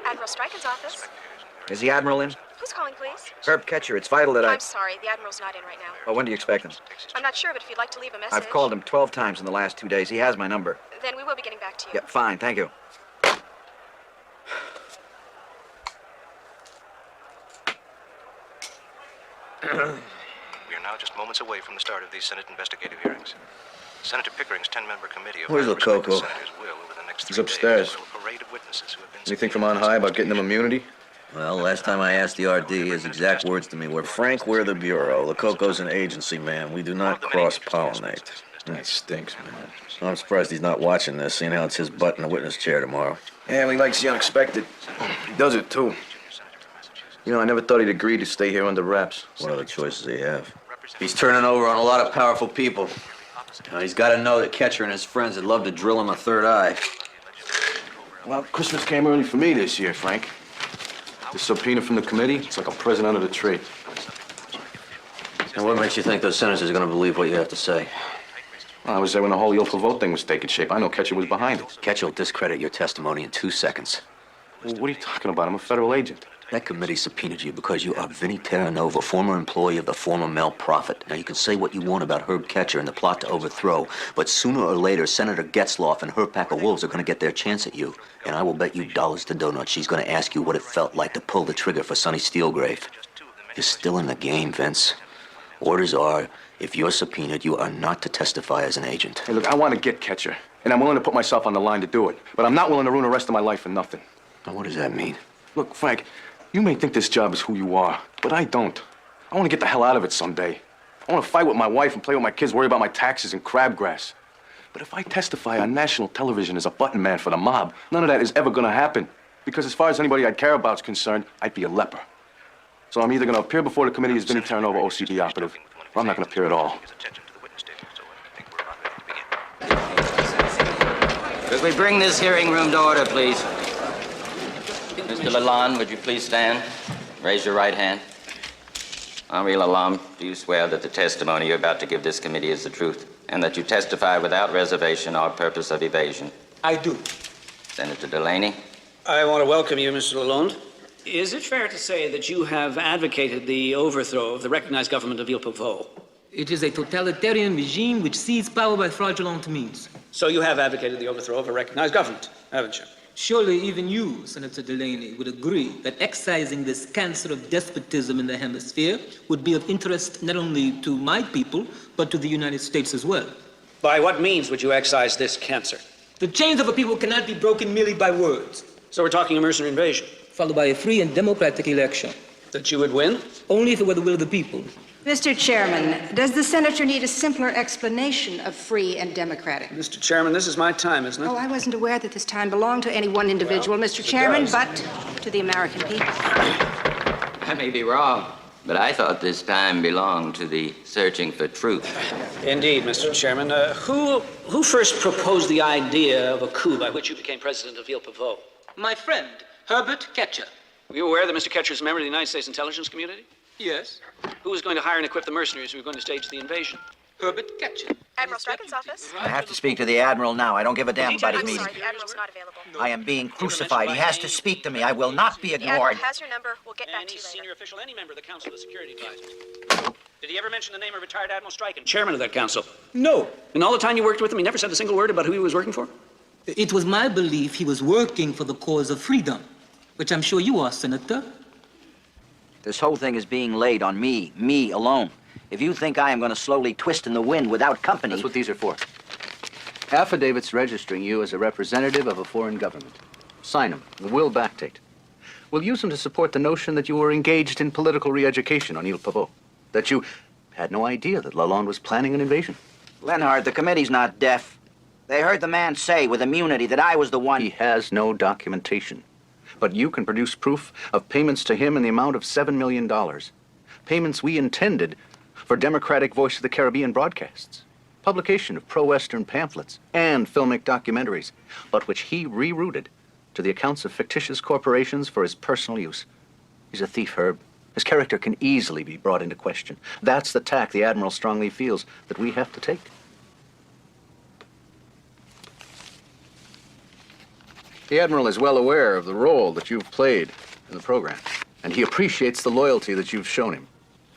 Admiral Striken's office. Is the Admiral in? Who's calling, please? Herb Ketcher. It's vital that I'm sorry, the Admiral's not in right now. Well, when do you expect him? I'm not sure, but if you'd like to leave a message... I've called him 12 times in the last 2 days. He has my number. Then we will be getting back to you. Yeah, fine. Thank you. We are now just moments away from the start of these Senate investigative hearings. Senator Pickering's 10-member committee of Where's respected Lococo? senators will, over the next 3 He's upstairs. days, will a parade of witnesses who have been Anything from on high about getting him immunity? Well, last time I asked the RD, his exact words to me were, Frank, we're the Bureau. Lococo's an agency man. We do not cross-pollinate. That stinks, man. I'm surprised he's not watching this, seeing how it's his butt in the witness chair tomorrow. Yeah, well, he likes the unexpected. He does it, too. You know, I never thought he'd agree to stay here under wraps. What other choices do you have? He's turning over on a lot of powerful people. He's got to know that Ketcher and his friends would love to drill him a third eye. Well, Christmas came early for me this year, Frank. The subpoena from the committee, it's like a present under the tree. And what makes you think those senators are going to believe what you have to say? Well, I was there when the whole Yield for Vote thing was taking shape. I know Ketcher was behind it. Ketcher will discredit your testimony in 2 seconds. Well, what are you talking about? I'm a federal agent. That committee subpoenaed you because you are Vinnie Terranova, former employee of the former Mel Prophet. Now, you can say what you want about Herb Ketcher and the plot to overthrow, but sooner or later, Senator Getzloff and her pack of wolves are going to get their chance at you. And I will bet you dollars to donuts she's going to ask you what it felt like to pull the trigger for Sonny Steelgrave. You're still in the game, Vince. Orders are, if you're subpoenaed, you are not to testify as an agent. Hey, look, I want to get Ketcher, and I'm willing to put myself on the line to do it. But I'm not willing to ruin the rest of my life for nothing. Now, what does that mean? Look, Frank, you may think this job is who you are, but I don't. I want to get the hell out of it someday. I want to fight with my wife and play with my kids, worry about my taxes and crabgrass. But if I testify on national television as a button man for the mob, none of that is ever going to happen. Because as far as anybody I'd care about is concerned, I'd be a leper. So I'm either going to appear before the committee as Vinnie Terranova, OCD operative, or I'm not going to appear at all. Could we bring this hearing room to order, please? Mr. Lalonde, would you please stand? Raise your right hand. Henri Lalonde, do you swear that the testimony you're about to give this committee is the truth, and that you testify without reservation or purpose of evasion? I do. Senator Delaney? I want to welcome you, Mr. Lalonde. Is it fair to say that you have advocated the overthrow of the recognized government of Ile Pavot? It is a totalitarian regime which seized power by fraudulent means. So you have advocated the overthrow of a recognized government, haven't you? Surely even you, Senator Delaney, would agree that excising this cancer of despotism in the hemisphere would be of interest not only to my people, but to the United States as well. By what means would you excise this cancer? The chains of a people cannot be broken merely by words. So we're talking a mercenary invasion? Followed by a free and democratic election. That you would win? Only if it were the will of the people. Mr. Chairman, does the senator need a simpler explanation of free and democratic? Mr. Chairman, this is my time, isn't it? Oh, I wasn't aware that this time belonged to any one individual, Mr. Chairman, but to the American people. I may be wrong, but I thought this time belonged to the searching for truth. Indeed, Mr. Chairman. Who first proposed the idea of a coup by which you became president of Ile Pavot? My friend, Herbert Ketcher. Were you aware that Mr. Ketcher is a member of the United States intelligence community? Yes. Who was going to hire and equip the mercenaries who were going to stage the invasion? Herbert Ketcher. Admiral Striken's office. I have to speak to the Admiral now. I don't give a damn about his I'm meeting. sorry, the Admiral's not available. I am being crucified. He has to speak to me. I will not be The Admiral ignored. has your number. We'll get back Any to you later. senior official, any member of the Council of Security Advisors. Did he ever mention the name of retired Admiral Stryken, chairman of that council? No. In all the time you worked with him, he never said a single word about who he was working for? It was my belief he was working for the cause of freedom, which I'm sure you are, Senator. This whole thing is being laid on me alone. If you think I am going to slowly twist in the wind without company... That's what these are for. Affidavits registering you as a representative of a foreign government. Sign them. We'll backdate. We'll use them to support the notion that you were engaged in political re-education on Ile Pavot. That you had no idea that Lalonde was planning an invasion. Lenhard, the committee's not deaf. They heard the man say with immunity that I was the one... He has no documentation. But you can produce proof of payments to him in the amount of $7 million. Payments we intended for Democratic Voice of the Caribbean broadcasts, publication of pro-Western pamphlets and filmic documentaries, but which he rerouted to the accounts of fictitious corporations for his personal use. He's a thief, Herb. His character can easily be brought into question. That's the tack the Admiral strongly feels that we have to take. The Admiral is well aware of the role that you've played in the program, and he appreciates the loyalty that you've shown him.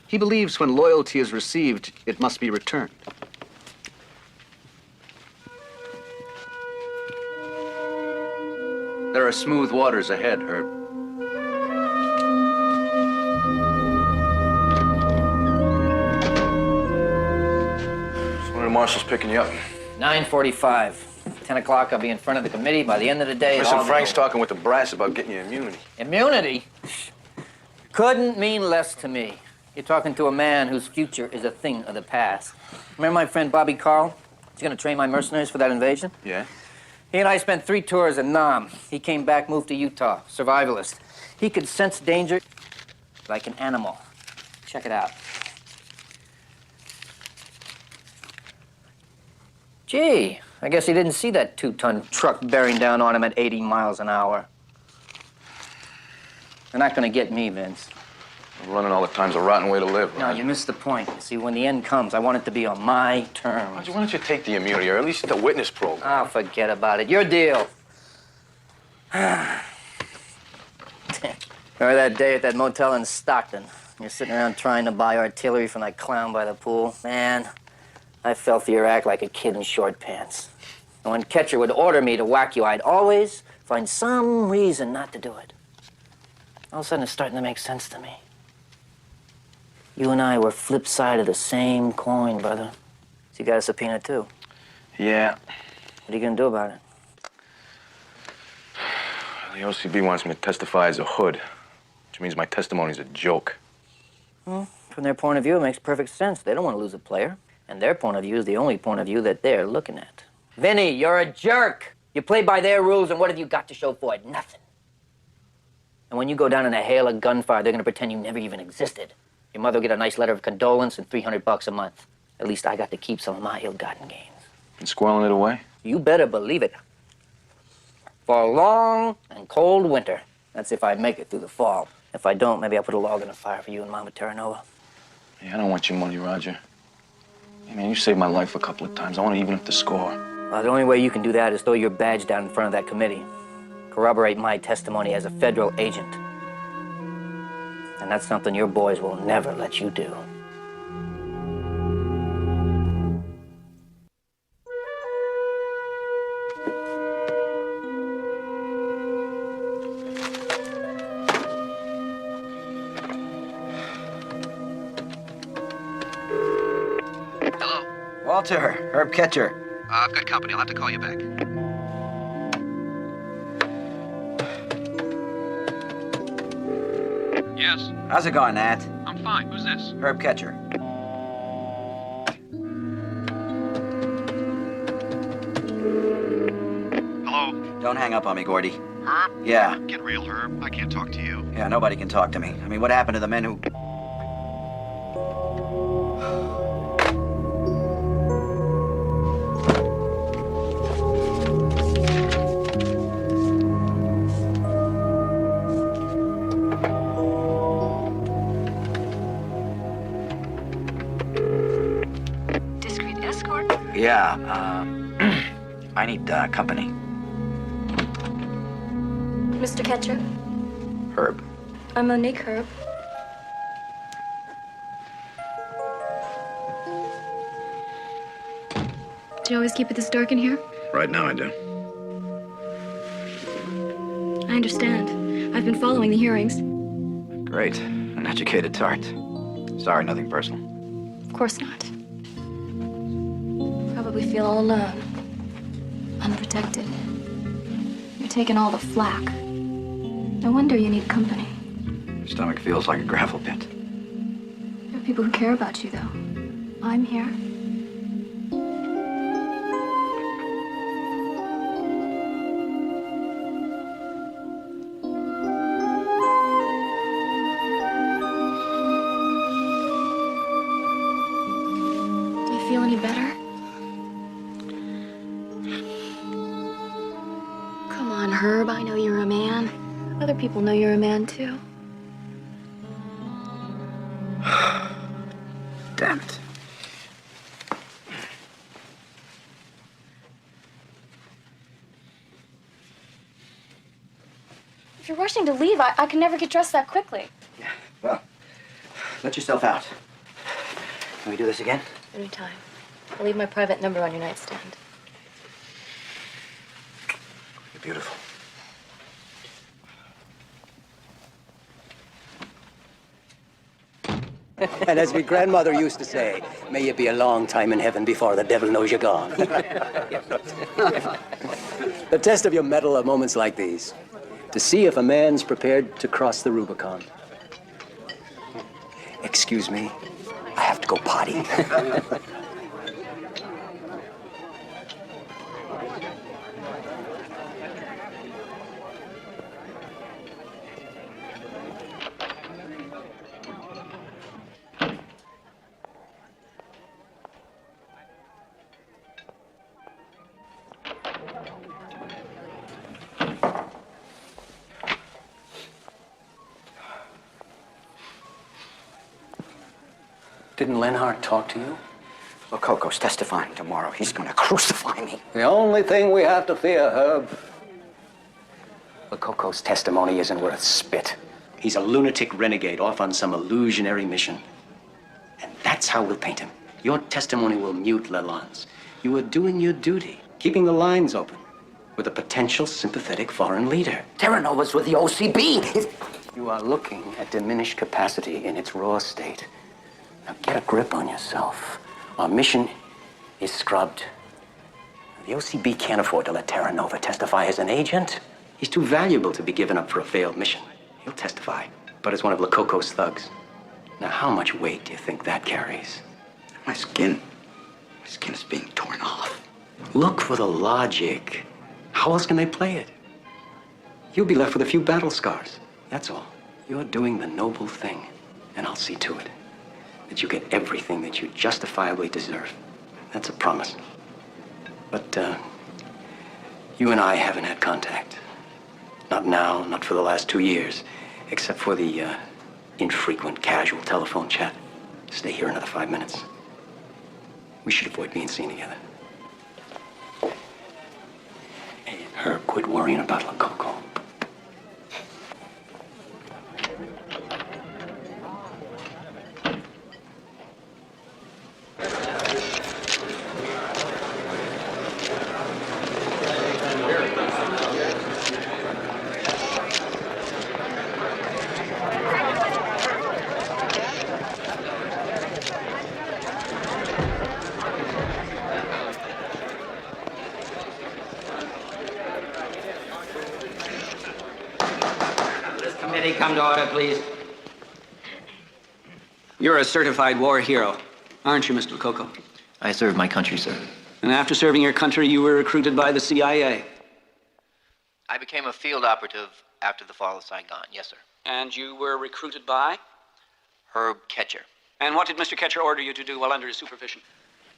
He believes when loyalty is received, it must be returned. There are smooth waters ahead, Herb. So when are the marshals picking you up? 9:45. 10 o'clock, I'll be in front of the committee. By the end of the day, Listen, Frank's talking with the brass about getting you immunity. Immunity? Couldn't mean less to me. You're talking to a man whose future is a thing of the past. Remember my friend Bobby Carl? He's going to train my mercenaries for that invasion? Yeah? He and I spent 3 tours in Nam. He came back, moved to Utah, survivalist. He could sense danger like an animal. Check it out. Gee, I guess he didn't see that 2-ton truck bearing down on him at 80 miles an hour. They're not going to get me, Vince. Running all the time's a rotten way to live, No, right? you missed the point. See, when the end comes, I want it to be on my terms. Why don't you take the immunity, or at least the witness program? Oh, forget about it. Your deal. Remember that day at that motel in Stockton? You're sitting around trying to buy artillery from that clown by the pool. Man, I fell for your act like a kid in short pants. And when Ketcher would order me to whack you, I'd always find some reason not to do it. All of a sudden, it's starting to make sense to me. You and I were flip side of the same coin, brother. So you got a subpoena, too. Yeah. What are you gonna do about it? The OCB wants me to testify as a hood, which means my testimony's a joke. Well, from their point of view, it makes perfect sense. They don't want to lose a player. And their point of view is the only point of view that they're looking at. Vinny, you're a jerk. You play by their rules, and what have you got to show for it? Nothing. And when you go down in a hail of gunfire, they're gonna pretend you never even existed. Your mother will get a nice letter of condolence and $300 a month. At least I got to keep some of my ill-gotten gains. And squirreling it away? You better believe it. For a long and cold winter. That's if I make it through the fall. If I don't, maybe I'll put a log in the fire for you and Mama Terranova. Yeah, I don't want your money, Roger. Hey, man, you saved my life a couple of times. I want to even up the score. Well, the only way you can do that is throw your badge down in front of that committee. Corroborate my testimony as a federal agent. And that's something your boys will never let you do. Hello? Walter, Herb Ketcher. I've got company. I'll have to call you back. Yes? How's it going, Nat? I'm fine. Who's this? Herb Ketcher. Hello? Don't hang up on me, Gordy. Herb? Yeah. Get real, Herb. I can't talk to you. Yeah, nobody can talk to me. I mean, what happened to the men who... Discreet escort? Yeah, I need company. Mr. Ketcher? Herb. I'm Monique Herb. Do you always keep it this dark in here? Right now I do. I understand. I've been following the hearings. Great. An educated tart. Sorry, nothing personal. Of course not. Probably feel all alone. Unprotected. You're taking all the flack. No wonder you need company. Your stomach feels like a gravel pit. There are people who care about you, though. I'm here. Do you feel any better? Come on, Herb. I know you're a man. Other people know you're a man, too. Damn it. you're rushing to leave, I can never get dressed that quickly. Well, let yourself out. Can we do this again? Anytime. I'll leave my private number on your nightstand. You're beautiful. And as my grandmother used to say, may you be a long time in heaven before the devil knows you're gone. The test of your mettle are moments like these, to see if a man's prepared to cross the Rubicon. Excuse me, I have to go potty. Didn't Lenhart talk to you? Lococo's testifying tomorrow. He's gonna crucify me. The only thing we have to fear, Herb. Lococo's testimony isn't worth spit. He's a lunatic renegade off on some illusionary mission. And that's how we'll paint him. Your testimony will mute Lalonde's. You are doing your duty, keeping the lines open with a potential sympathetic foreign leader. Terranova's with the OCB. You are looking at diminished capacity in its raw state. Now get a grip on yourself. Our mission is scrubbed. The OCB can't afford to let Terranova testify as an agent. He's too valuable to be given up for a failed mission. He'll testify, but as one of Lococo's thugs. Now, how much weight do you think that carries? My skin is being torn off. Look for the logic. How else can they play it? You'll be left with a few battle scars. That's all. You're doing the noble thing, and I'll see to it that you get everything that you justifiably deserve. That's a promise. But, you and I haven't had contact. Not now, not for the last 2 years, except for the, infrequent casual telephone chat. Stay here another 5 minutes. We should avoid being seen together. And Herb, quit worrying about Lococo. Committee, come to order, please. You're a certified war hero, aren't you, Mr. Lococo? I serve my country, sir. And after serving your country, you were recruited by the CIA. I became a field operative after the fall of Saigon, yes, sir. And you were recruited by? Herb Ketcher. And what did Mr. Ketcher order you to do while under his supervision?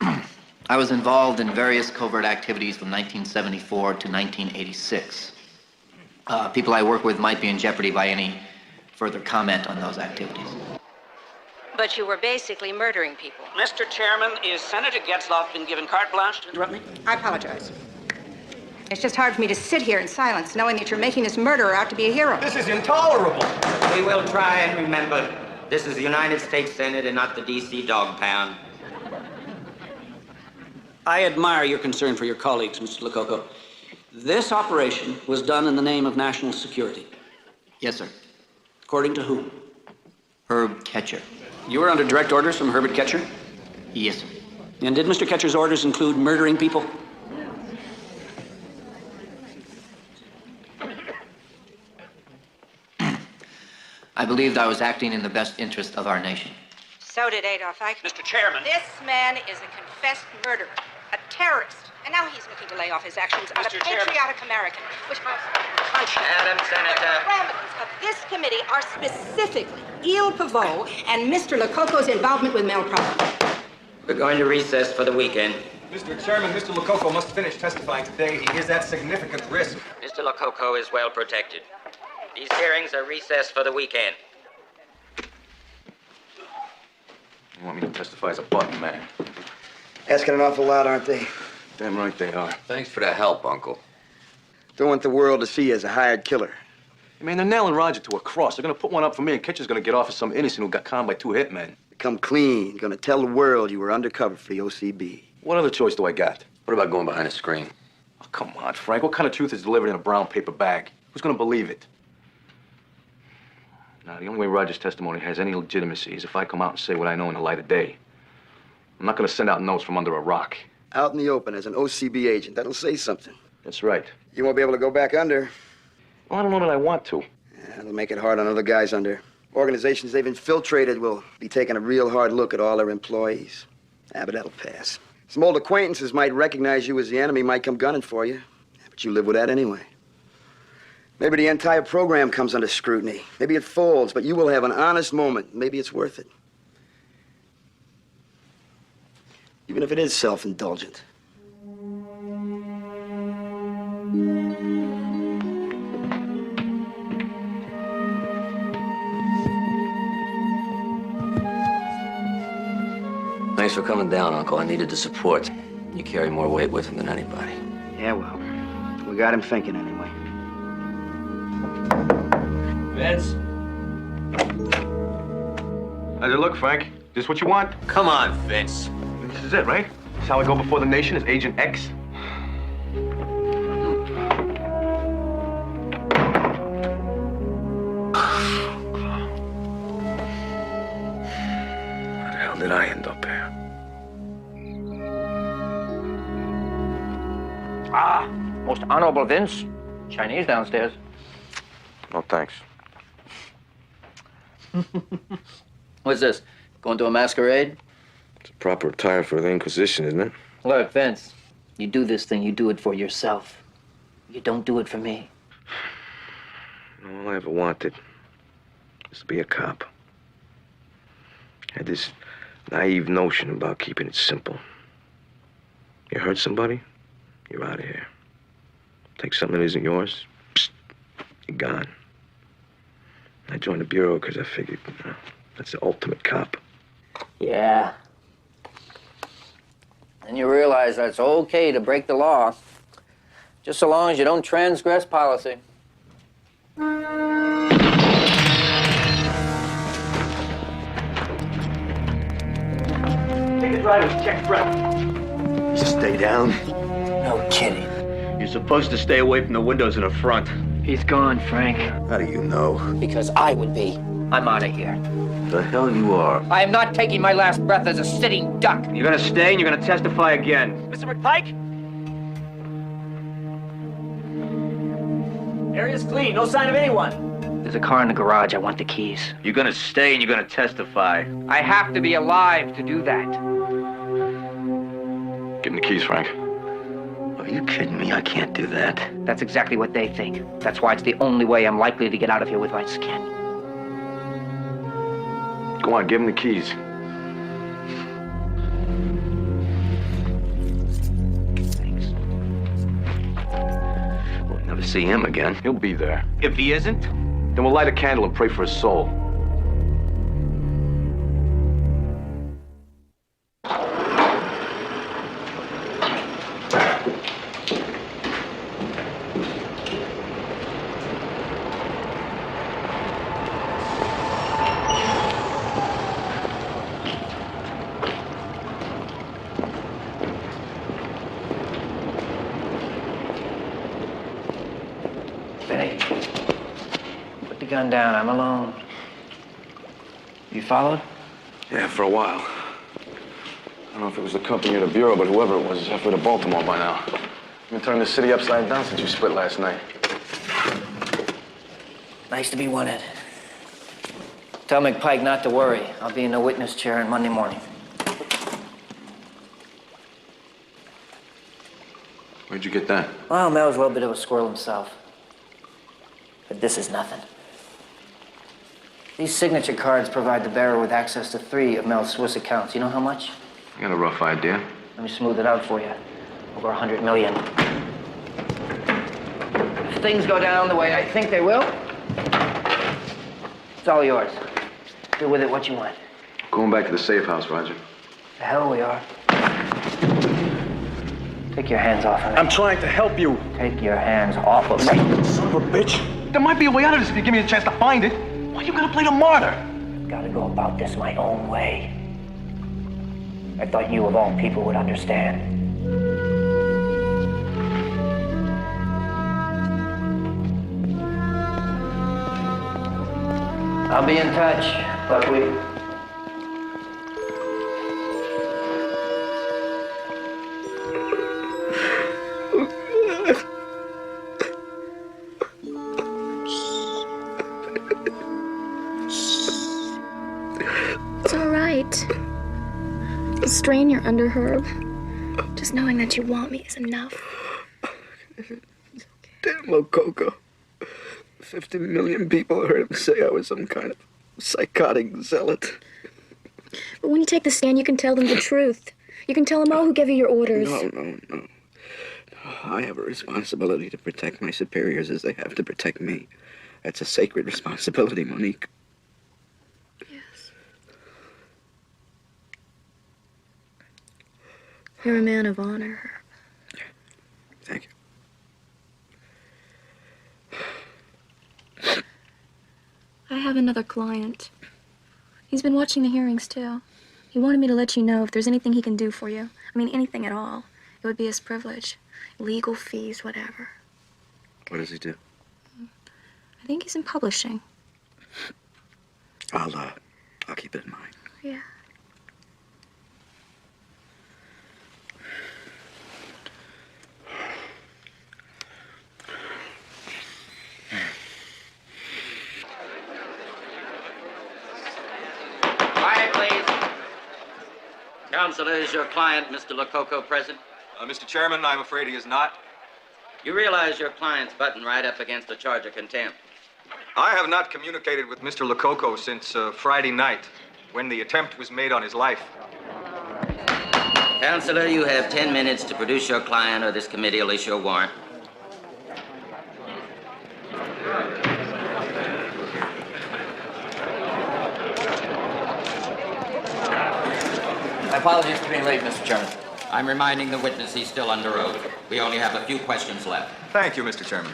I was involved in various covert activities from 1974 to 1986. People I work with might be in jeopardy by any further comment on those activities. But you were basically murdering people. Mr. Chairman, is Senator Getzlaf been given carte blanche to interrupt me? I apologize. It's just hard for me to sit here in silence knowing that you're making this murderer out to be a hero. This is intolerable. We will try and remember, this is the United States Senate and not the D.C. dog pound. I admire your concern for your colleagues, Mr. Lococo. This operation was done in the name of national security. Yes, sir. According to whom? Herb Ketcher. You were under direct orders from Herbert Ketcher? Yes, sir. And did Mr. Ketcher's orders include murdering people? I believed I was acting in the best interest of our nation. So did Adolf Eichmann. Mr. Chairman. This man is a confessed murderer, a terrorist. And now he's looking to lay off his actions on a patriotic American, which Madam Senator. The parameters of this committee are specifically Il Pavot and Mr. Lococo's involvement with Mel Proper. We're going to recess for the weekend. Mr. Chairman, Mr. Lococo must finish testifying today. He is at significant risk. Mr. Lococo is well protected. These hearings are recessed for the weekend. You want me to testify as a button man? Asking an awful lot, aren't they? Damn right they are. Thanks for the help, Uncle. Don't want the world to see you as a hired killer. Hey, man, they're nailing Roger to a cross. They're gonna put one up for me, and Ketcher's gonna get off as some innocent who got conned by 2 hitmen. Come clean. Gonna tell the world you were undercover for the OCB. What other choice do I got? What about going behind a screen? Oh, come on, Frank. What kind of truth is delivered in a brown paper bag? Who's gonna believe it? Now, the only way Roger's testimony has any legitimacy is if I come out and say what I know in the light of day. I'm not gonna send out notes from under a rock. Out in the open as an OCB agent. That'll say something. That's right. You won't be able to go back under. Well, I don't know that I want to. Yeah, it'll make it hard on other guys under. Organizations they've infiltrated will be taking a real hard look at all their employees. Ah, but that'll pass. Some old acquaintances might recognize you as the enemy, might come gunning for you. But you live with that anyway. Maybe the entire program comes under scrutiny. Maybe it folds, but you will have an honest moment. Maybe it's worth it. Even if it is self-indulgent. Thanks for coming down, Uncle. I needed the support. You carry more weight with him than anybody. Yeah, well, we got him thinking anyway. Vince? How's it look, Frank? This what you want? Come on, Vince. This is it, right? This is how I go before the nation as Agent X? How did I end up here? Ah, most honorable Vince. Chinese downstairs. No, thanks. What's this? Going to a masquerade? It's a proper attire for the Inquisition, isn't it? Look, Vince, you do this thing, you do it for yourself. You don't do it for me. All I ever wanted was to be a cop. I had this naive notion about keeping it simple. You hurt somebody, you're out of here. Take something that isn't yours, psst, you're gone. I joined the Bureau because I figured, that's the ultimate cop. Yeah. And you realize that it's okay to break the law, just so long as you don't transgress policy. Take a drive and check breath. Stay down. No kidding. You're supposed to stay away from the windows in the front. He's gone, Frank. How do you know? Because I would be. I'm out of here. The hell you are. I am not taking my last breath as a sitting duck. You're gonna stay and you're gonna testify again. Mr. McPike? Area's clean. No sign of anyone. There's a car in the garage. I want the keys. You're gonna stay and you're gonna testify. I have to be alive to do that. Give him the keys, Frank. Are you kidding me? I can't do that. That's exactly what they think. That's why it's the only way I'm likely to get out of here with my skin. Go on, give him the keys. Thanks. We'll never see him again. He'll be there. If he isn't? Then we'll light a candle and pray for his soul. Benny, put the gun down. I'm alone. You followed? Yeah, for a while. I don't know if it was the company or the Bureau, but whoever it was is halfway to Baltimore by now. I've been turning the city upside down since you split last night. Nice to be wanted. Tell McPike not to worry. I'll be in the witness chair on Monday morning. Where'd you get that? Well, Mel's a little bit of a squirrel himself. But this is nothing. These signature cards provide the bearer with access to 3 of Mel's Swiss accounts. You know how much? I got a rough idea. Let me smooth it out for you. Over 100 million. If things go down the way I think they will, it's all yours. Do with it what you want. Going back to the safe house, Roger. The hell we are. Take your hands off of me. I'm trying to help you. Take your hands off of me. Son of a bitch. There might be a way out of this if you give me a chance to find it. Why are you gonna play the martyr? Gotta go about this my own way. I thought you of all people would understand. I'll be in touch, Buckwheat. It's all right. The strain you're under, Herb. Just knowing that you want me is enough. Damn Lococo. 50 million people heard him say I was some kind of psychotic zealot. But when you take the stand, you can tell them the truth. You can tell them all who gave you your orders. No. I have a responsibility to protect my superiors as they have to protect me. That's a sacred responsibility, Monique. Yes. You're a man of honor, Herb. Thank you. I have another client. He's been watching the hearings, too. He wanted me to let you know if there's anything he can do for you. I mean, anything at all. It would be his privilege. Legal fees, whatever. What does he do? I think he's in publishing. I'll keep it in mind. Yeah. Quiet, please. Counselor, is your client, Mr. Lococo, present? Mr. Chairman, I'm afraid he is not. You realize your client's button right up against a charge of contempt. I have not communicated with Mr. Lococo since Friday night, when the attempt was made on his life. Counselor, you have 10 minutes to produce your client, or this committee will issue a warrant. My apologies for being late, Mr. Chairman. I'm reminding the witness he's still under oath. We only have a few questions left. Thank you, Mr. Chairman.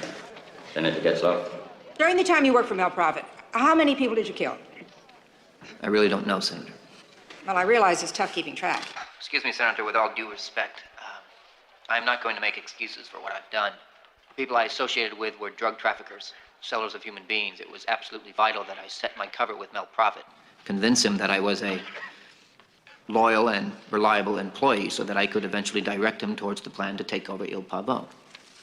Senator Getzloff. During the time you worked for Mel Profit, how many people did you kill? I really don't know, Senator. Well, I realize it's tough keeping track. Excuse me, Senator, with all due respect, I'm not going to make excuses for what I've done. The people I associated with were drug traffickers, sellers of human beings. It was absolutely vital that I set my cover with Mel Profit, convince him that I was a loyal and reliable employee so that I could eventually direct him towards the plan to take over Il Pavot.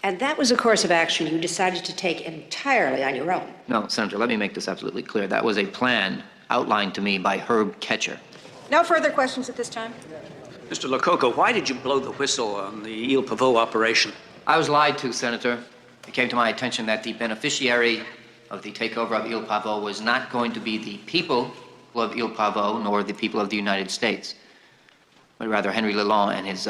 And that was a course of action you decided to take entirely on your own. No, Senator, let me make this absolutely clear. That was a plan outlined to me by Herb Ketcher. No further questions at this time? Mr. Lococo, why did you blow the whistle on the Il Pavot operation? I was lied to, Senator. It came to my attention that the beneficiary of the takeover of Il Pavot was not going to be the people of Il Pavot nor the people of the United States, but rather Henry Lalonde and his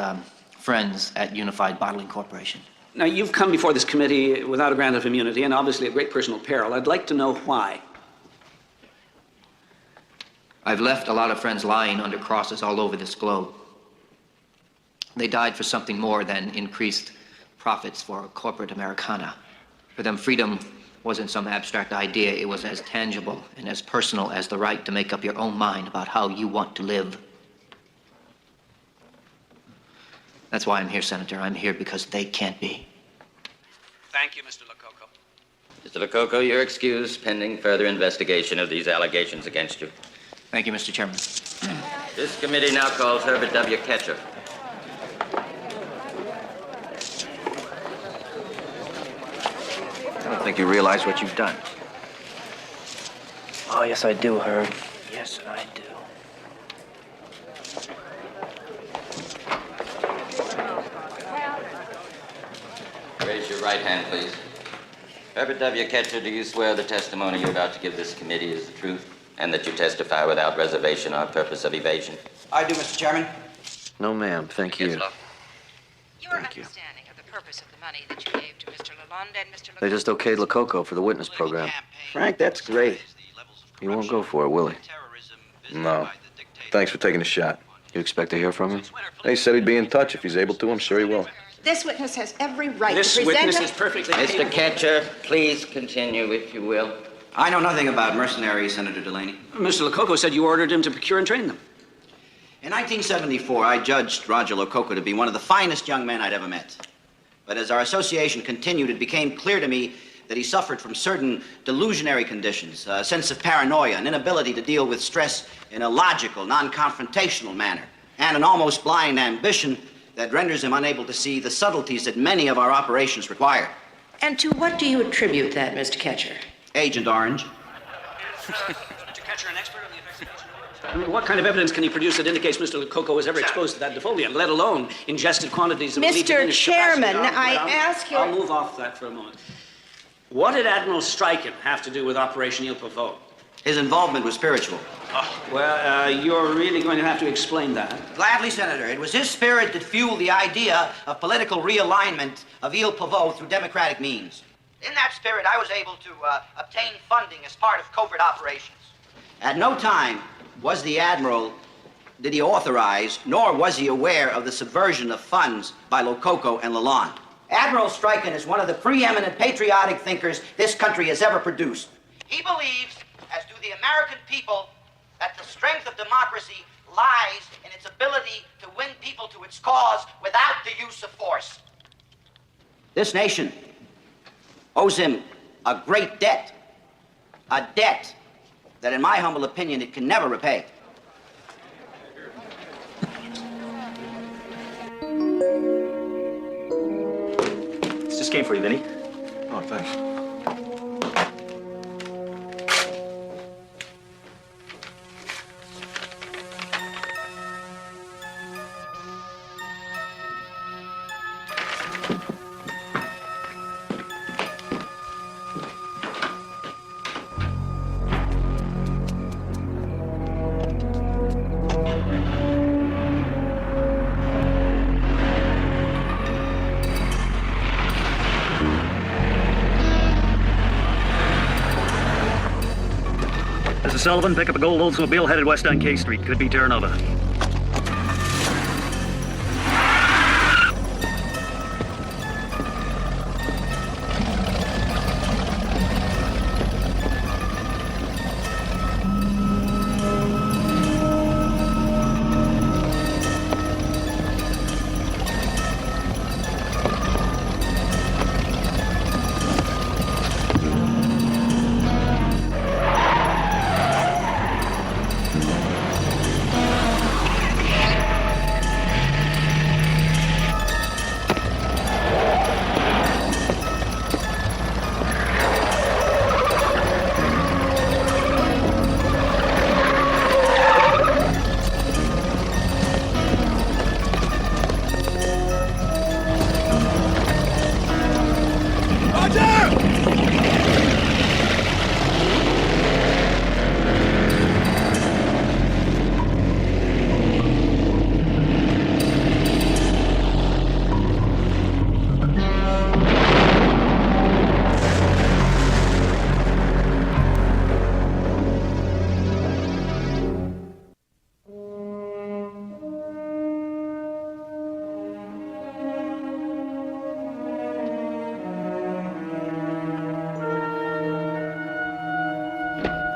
friends at Unified Bottling Corporation. Now, you've come before this committee without a grant of immunity and obviously at great personal peril. I'd like to know why. I've left a lot of friends lying under crosses all over this globe. They died for something more than increased profits for corporate Americana. For them, freedom wasn't some abstract idea. It was as tangible and as personal as the right to make up your own mind about how you want to live. That's why I'm here, Senator. I'm here because they can't be. Thank you, Mr. Lococo. Mr. Lococo, you're excused pending further investigation of these allegations against you. Thank you, Mr. Chairman. This committee now calls Herbert W. Ketcher. I don't think you realize what you've done. Oh, yes, I do, Herb. Yes, I do. Raise your right hand, please. Herbert W. Ketcher, do you swear the testimony you're about to give this committee is the truth, and that you testify without reservation or purpose of evasion? I do, Mr. Chairman. No, ma'am. Thank you. Your understanding of the purpose of the money that you gave to Mr. Lalonde and Mr. They just okayed Lococo for the witness program. Frank, that's great. He won't go for it, will he? No. Thanks for taking a shot. You expect to hear from him? He said he'd be in touch if he's able to. I'm sure he will. This witness has every right This to present witness a- is perfectly Mr. capable. Ketcher, please continue, if you will. I know nothing about mercenaries, Senator Delaney. Mr. Lococo said you ordered him to procure and train them. In 1974, I judged Roger Lococo to be one of the finest young men I'd ever met. But as our association continued, it became clear to me that he suffered from certain delusionary conditions, a sense of paranoia, an inability to deal with stress in a logical, non-confrontational manner, and an almost blind ambition that renders him unable to see the subtleties that many of our operations require. And to what do you attribute that, Mr. Ketcher? Agent Orange. Mr. Ketcher, an expert on the effects of consumer. I mean, what kind of evidence can you produce that indicates Mr. Lococo was ever exposed to that defoliant, let alone ingested quantities of Mr. Chairman, I ask you... I'll move off that for a moment. What did Admiral Stryken have to do with Operation Il Pavot? His involvement was spiritual. Well, you're really going to have to explain that. Gladly, Senator. It was his spirit that fueled the idea of political realignment of Il Pavot through democratic means. In that spirit, I was able to obtain funding as part of covert operations. At no time was the Admiral, did he authorize, nor was he aware of the subversion of funds by Lococo and Lalonde. Admiral Stryken is one of the preeminent patriotic thinkers this country has ever produced. He believes, as do the American people, that the strength of democracy lies in its ability to win people to its cause without the use of force. This nation owes him a great debt, a debt that, in my humble opinion, it can never repay. It's just came for you, Vinny. Oh, thanks. Mrs. Sullivan, pick up a gold Oldsmobile headed west on K Street. Could be Terra Nova.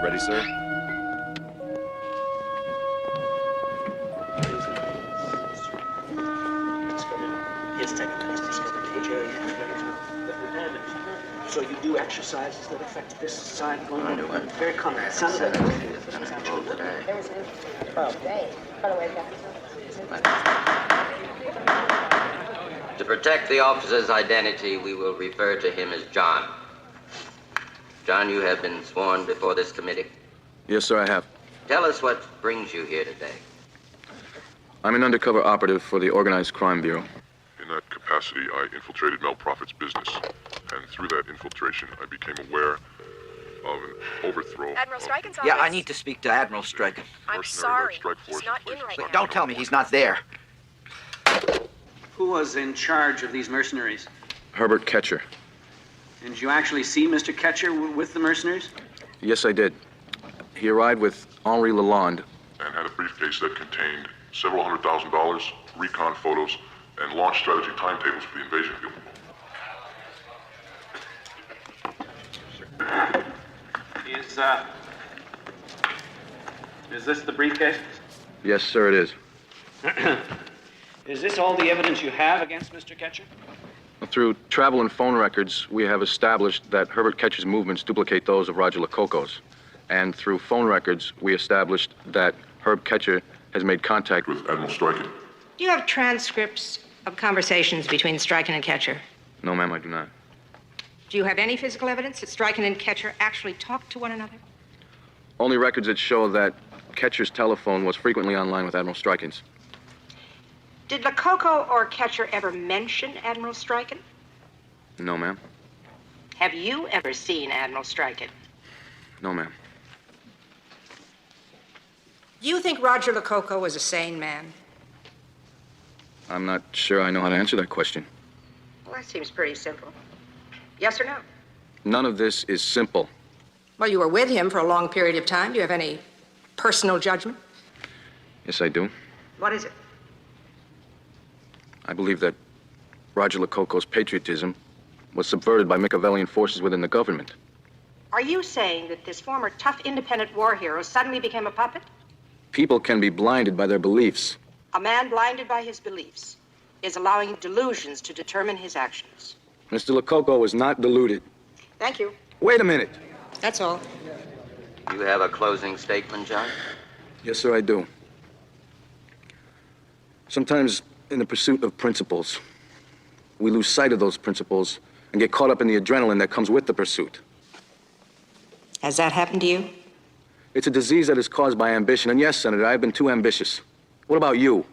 Ready, sir? His techniques discovered AJ so you do exercises that affect this side going on. Very common. Some of them. To protect the officer's identity, we will refer to him as John. John, you have been sworn before this committee. Yes, sir, I have. Tell us what brings you here today. I'm an undercover operative for the Organized Crime Bureau. In that capacity, I infiltrated Mel Prophet's business. And through that infiltration, I became aware of an overthrow. Admiral Stryken's Yeah, office. I need to speak to Admiral Stryken. I'm sorry. He's not in right now. Don't tell me he's not there. Who was in charge of these mercenaries? Herbert Ketcher. And did you actually see Mr. Ketcher with the mercenaries? Yes, I did. He arrived with Henri Lalonde. And had a briefcase that contained several $100,000, recon photos, and launch strategy timetables for the invasion of Ilpavo. Is this the briefcase? Yes, sir, it is. Is this all the evidence you have against Mr. Ketcher? Through travel and phone records, we have established that Herbert Ketcher's movements duplicate those of Roger Lococo's. And through phone records, we established that Herb Ketcher has made contact with Admiral Stryken. Do you have transcripts of conversations between Stryken and Ketcher? No, ma'am, I do not. Do you have any physical evidence that Stryken and Ketcher actually talked to one another? Only records that show that Ketcher's telephone was frequently online with Admiral Stryken's. Did Lococo or Ketcher ever mention Admiral Stryken? No, ma'am. Have you ever seen Admiral Stryken? No, ma'am. Do you think Roger Lococo was a sane man? I'm not sure I know how to answer that question. Well, that seems pretty simple. Yes or no? None of this is simple. Well, you were with him for a long period of time. Do you have any personal judgment? Yes, I do. What is it? I believe that Roger Lococo's patriotism was subverted by Machiavellian forces within the government. Are you saying that this former tough independent war hero suddenly became a puppet? People can be blinded by their beliefs. A man blinded by his beliefs is allowing delusions to determine his actions. Mr. Lococo was not deluded. Thank you. Wait a minute. That's all. You have a closing statement, John? Yes, sir, I do. Sometimes, in the pursuit of principles, we lose sight of those principles and get caught up in the adrenaline that comes with the pursuit. Has that happened to you? It's a disease that is caused by ambition, and yes, Senator, I've been too ambitious. What about you?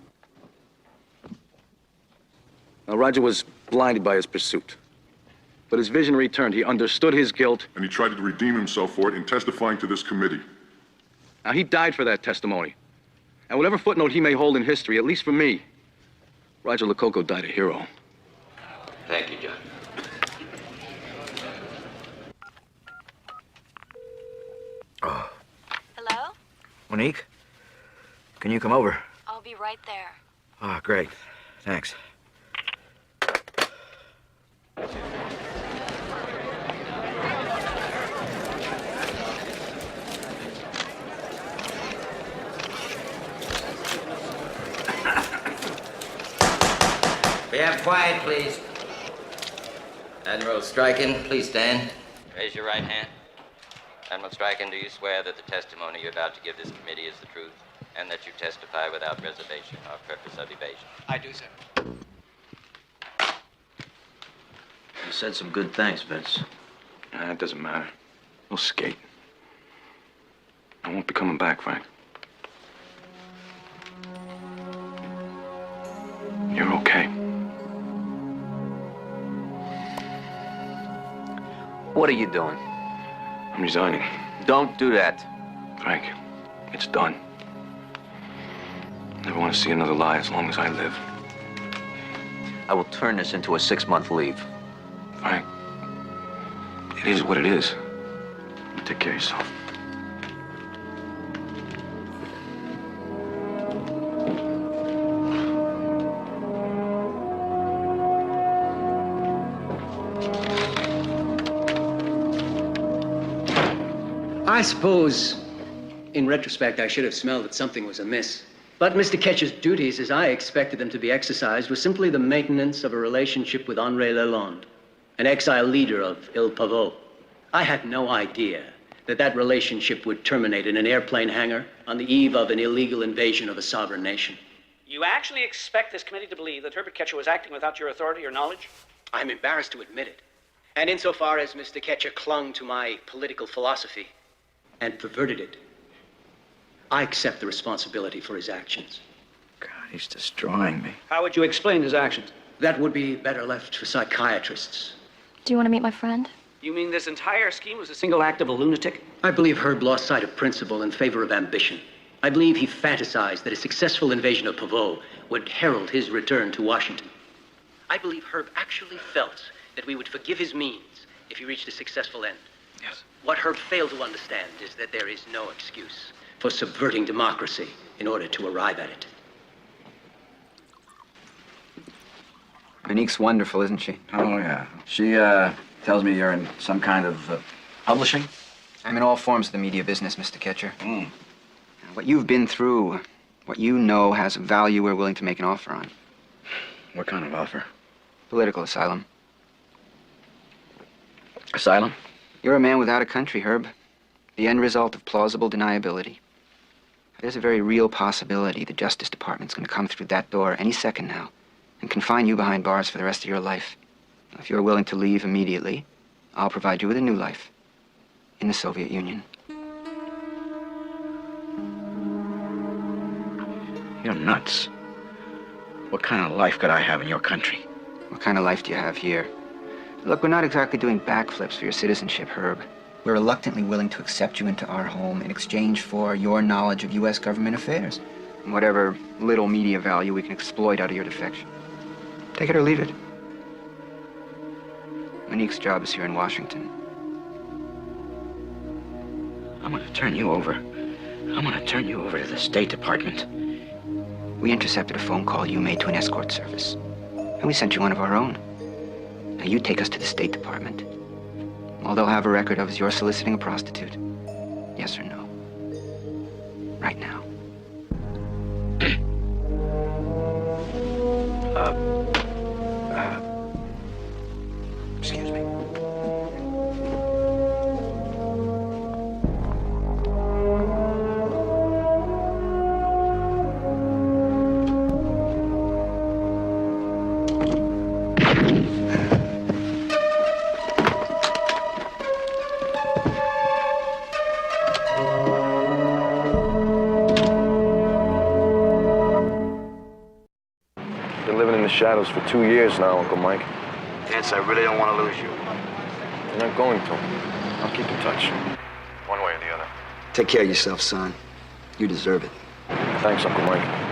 Now, Roger was blinded by his pursuit. But his vision returned. He understood his guilt. And he tried to redeem himself for it in testifying to this committee. Now, he died for that testimony. And whatever footnote he may hold in history, at least for me, Roger Lococo died a hero. Thank you, John. Oh. Hello? Monique? Can you come over? I'll be right there. Oh, great. Thanks. Be quiet, please. Admiral Stryken, please stand. Raise your right hand. Admiral Stryken, do you swear that the testimony you're about to give this committee is the truth, and that you testify without reservation or purpose of evasion? I do, sir. You said some good things, Vince. It doesn't matter. We'll skate. I won't be coming back, Frank. You're okay. What are you doing? I'm resigning. Don't do that. Frank, it's done. Never want to see another lie as long as I live. I will turn this into a 6-month leave. Frank, it is what it is. You take care of yourself. I suppose, in retrospect, I should have smelled that something was amiss. But Mr. Ketcher's duties, as I expected them to be exercised, were simply the maintenance of a relationship with Henri Lalonde, an exile leader of Ilpavo. I had no idea that that relationship would terminate in an airplane hangar on the eve of an illegal invasion of a sovereign nation. You actually expect this committee to believe that Herbert Ketcher was acting without your authority or knowledge? I'm embarrassed to admit it. And insofar as Mr. Ketcher clung to my political philosophy and perverted it, I accept the responsibility for his actions. God, he's destroying me. How would you explain his actions? That would be better left for psychiatrists. Do you want to meet my friend? You mean this entire scheme was a single act of a lunatic? I believe Herb lost sight of principle in favor of ambition. I believe he fantasized that a successful invasion of Pavot would herald his return to Washington. I believe Herb actually felt that we would forgive his means if he reached a successful end. Yes. What Herb failed to understand is that there is no excuse for subverting democracy in order to arrive at it. Monique's wonderful, isn't she? Oh, yeah. She, tells me you're in some kind of, publishing? I'm in all forms of the media business, Mr. Ketcher. What you've been through, what you know has a value we're willing to make an offer on. What kind of offer? Political asylum. Asylum? You're a man without a country, Herb. The end result of plausible deniability. There's a very real possibility the Justice Department's going to come through that door any second now and confine you behind bars for the rest of your life. If you're willing to leave immediately, I'll provide you with a new life in the Soviet Union. You're nuts. What kind of life could I have in your country? What kind of life do you have here? Look, we're not exactly doing backflips for your citizenship, Herb. We're reluctantly willing to accept you into our home in exchange for your knowledge of U.S. government affairs. And whatever little media value we can exploit out of your defection. Take it or leave it. Monique's job is here in Washington. I'm gonna turn you over. I'm gonna turn you over to the State Department. We intercepted a phone call you made to an escort service. And we sent you one of our own. Now you take us to the State Department. All they'll have a record of is you're soliciting a prostitute. Yes or no? Right now. Excuse me. Been living in the shadows for 2 years now, Uncle Mike. Vince, I really don't want to lose you. You're not going to. I'll keep in touch. One way or the other. Take care of yourself, son. You deserve it. Thanks, Uncle Mike.